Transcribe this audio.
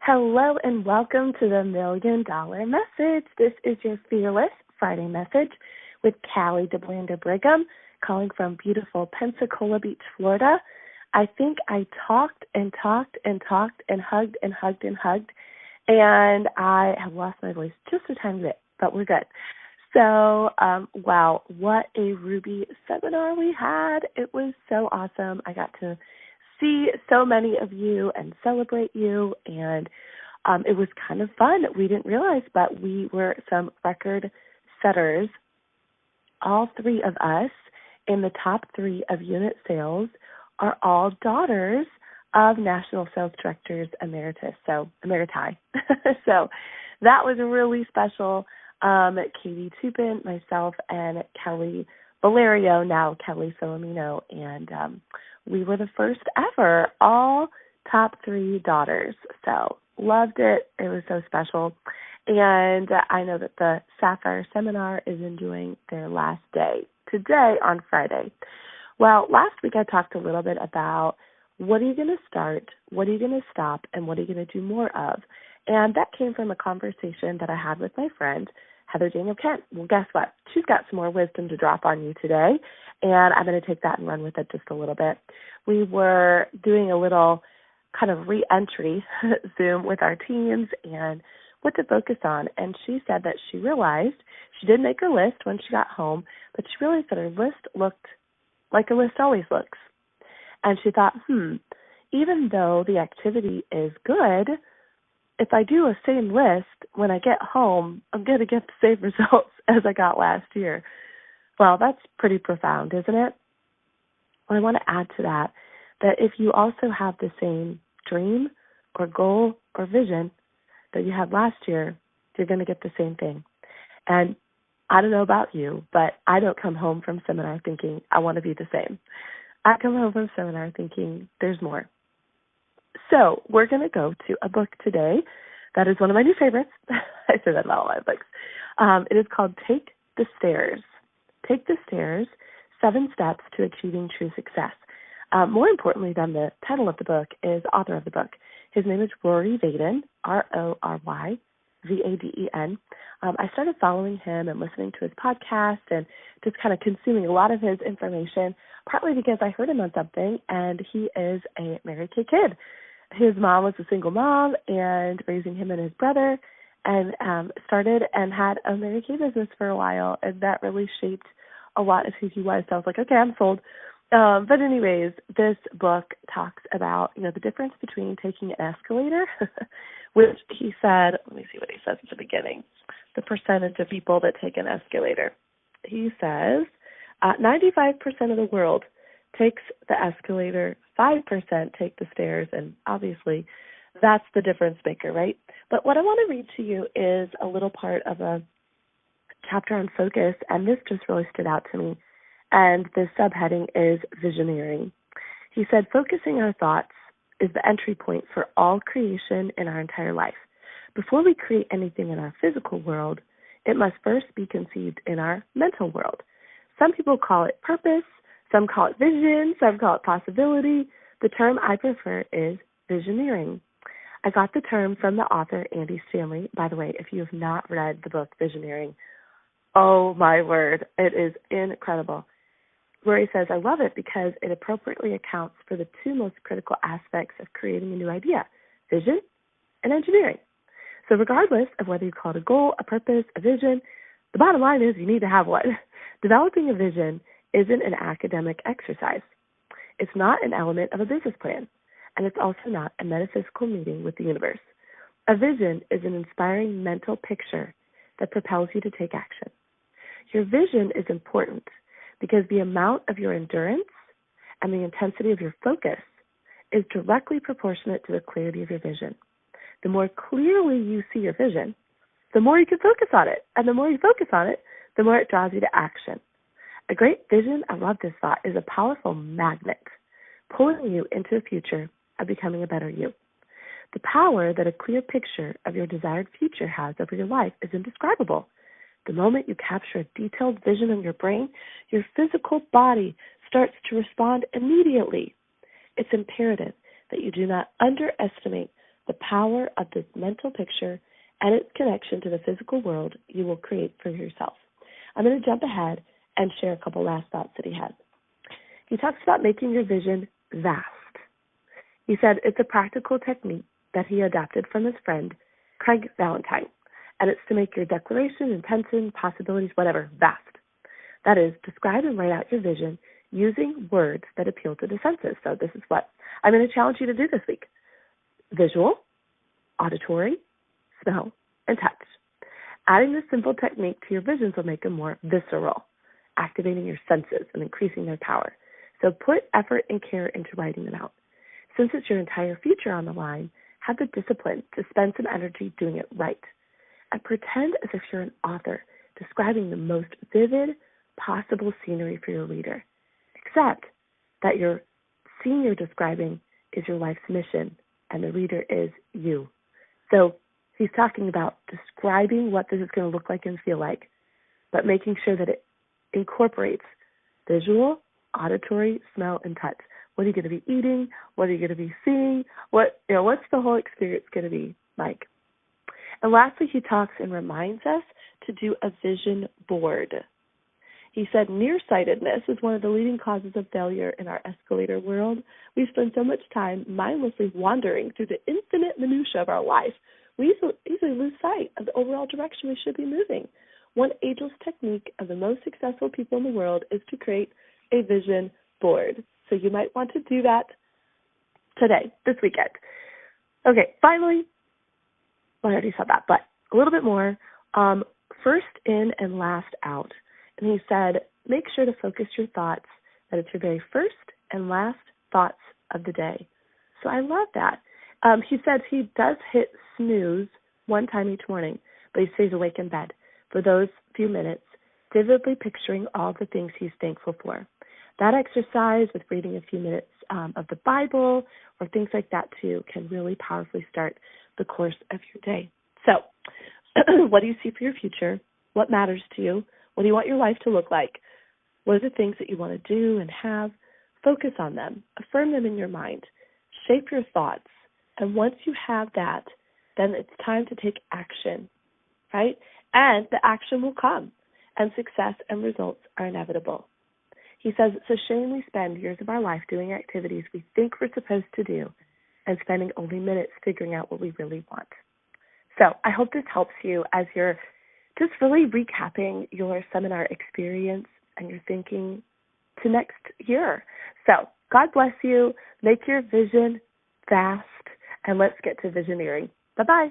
Hello and welcome to the $1,000,000 Message. This is your Fearless Friday message with Callie DeBlanda Brigham, calling from beautiful Pensacola Beach, Florida. I think I talked and talked and talked and hugged and hugged and hugged, and I have lost my voice just a tiny bit, but we're good. So, wow, what a Ruby seminar we had. It was so awesome. I got to see so many of you and celebrate you, and it was kind of fun. We didn't realize, but we were some record setters. All three of us in the top 3 of unit sales are all daughters of National Sales Directors Emeritus, so Emeriti. So that was really special. Katie Tupin, myself, and Kelly Valerio, now Kelly Filomeno, and we were the first ever, all top 3 daughters. So loved it. It was so special. And I know that the Sapphire Seminar is enjoying their last day today on Friday. Well, last week I talked a little bit about what are you going to start, what are you going to stop, and what are you going to do more of? And that came from a conversation that I had with my friend, Heather Daniel Kent. Well, guess what? She's got some more wisdom to drop on you today, and I'm going to take that and run with it just a little bit. We were doing a little kind of re-entry Zoom with our teams and what to focus on, and she said that she realized she did make her list when she got home, but she realized that her list looked like a list always looks. And she thought, even though the activity is good, if I do a same list when I get home, I'm going to get the same results as I got last year. Well, that's pretty profound, isn't it? Well, I want to add to that if you also have the same dream or goal or vision that you had last year, you're going to get the same thing. And I don't know about you, but I don't come home from seminar thinking I want to be the same. I come home from seminar thinking there's more. So we're going to go to a book today that is one of my new favorites. I say that about all my books. It is called Take the Stairs. Take the Stairs, 7 Steps to Achieving True Success. More importantly than the title of the book is the author of the book. His name is Rory Vaden, Roryvaden. I started following him and listening to his podcast and just kind of consuming a lot of his information, partly because I heard him on something, and he is a Mary Kay kid. His mom was a single mom and raising him and his brother, and started and had a Mary Kay business for a while, and that really shaped a lot of who he was. So I was like, okay, I'm sold. But anyways, this book talks about, the difference between taking an escalator, which he said, let me see what he says at the beginning, the percentage of people that take an escalator. He says 95% of the world takes the escalator, 5% take the stairs, and obviously that's the difference maker, right? But what I want to read to you is a little part of a chapter on focus, and this just really stood out to me. And the subheading is Visioneering. He said, focusing our thoughts is the entry point for all creation in our entire life. Before we create anything in our physical world, it must first be conceived in our mental world. Some people call it purpose, some call it vision, some call it possibility. The term I prefer is Visioneering. I got the term from the author, Andy Stanley. By the way, if you have not read the book Visioneering, oh my word, it is incredible. Where he says, I love it because it appropriately accounts for the 2 most critical aspects of creating a new idea, vision and engineering. So regardless of whether you call it a goal, a purpose, a vision, the bottom line is you need to have one. Developing a vision isn't an academic exercise. It's not an element of a business plan, and it's also not a metaphysical meeting with the universe. A vision is an inspiring mental picture that propels you to take action. Your vision is important because the amount of your endurance and the intensity of your focus is directly proportionate to the clarity of your vision. The more clearly you see your vision, the more you can focus on it. And the more you focus on it, the more it draws you to action. A great vision, I love this thought, is a powerful magnet pulling you into a future of becoming a better you. The power that a clear picture of your desired future has over your life is indescribable. The moment you capture a detailed vision in your brain, your physical body starts to respond immediately. It's imperative that you do not underestimate the power of this mental picture and its connection to the physical world you will create for yourself. I'm going to jump ahead and share a couple last thoughts that he had. He talks about making your vision vast. He said it's a practical technique that he adapted from his friend, Craig Valentine, and it's to make your declaration, intention, possibilities, whatever, vast. That is, describe and write out your vision using words that appeal to the senses. So this is what I'm going to challenge you to do this week. Visual, auditory, smell, and touch. Adding this simple technique to your visions will make them more visceral, activating your senses and increasing their power. So put effort and care into writing them out. Since it's your entire future on the line, have the discipline to spend some energy doing it right. And pretend as if you're an author, describing the most vivid possible scenery for your reader. Except that your scene you're describing is your life's mission, and the reader is you. So he's talking about describing what this is going to look like and feel like, but making sure that it incorporates visual, auditory, smell, and touch. What are you going to be eating? What are you going to be seeing? What's the whole experience going to be like? And lastly, he talks and reminds us to do a vision board. He said nearsightedness is one of the leading causes of failure in our escalator world. We spend so much time mindlessly wandering through the infinite minutia of our life, we easily lose sight of the overall direction we should be moving. One ageless technique of the most successful people in the world is to create a vision board. So you might want to do that today, this weekend. Okay, finally, I already said that, but a little bit more. First in and last out. And he said, make sure to focus your thoughts that it's your very first and last thoughts of the day. So I love that. He said he does hit snooze one time each morning, but he stays awake in bed for those few minutes, vividly picturing all the things he's thankful for. That exercise with reading a few minutes of the Bible or things like that too can really powerfully start the course of your day. So what do you see for your future? What matters to you? What do you want your life to look like? What are the things that you want to do and have? Focus on them. Affirm them in your mind. Shape your thoughts. And once you have that, then it's time to take action, right? And the action will come, and success and results are inevitable. He says it's a shame we spend years of our life doing activities we think we're supposed to do and spending only minutes figuring out what we really want. So I hope this helps you as you're just really recapping your seminar experience and your thinking to next year. So God bless you. Make your vision vast, and let's get to visioneering. Bye-bye.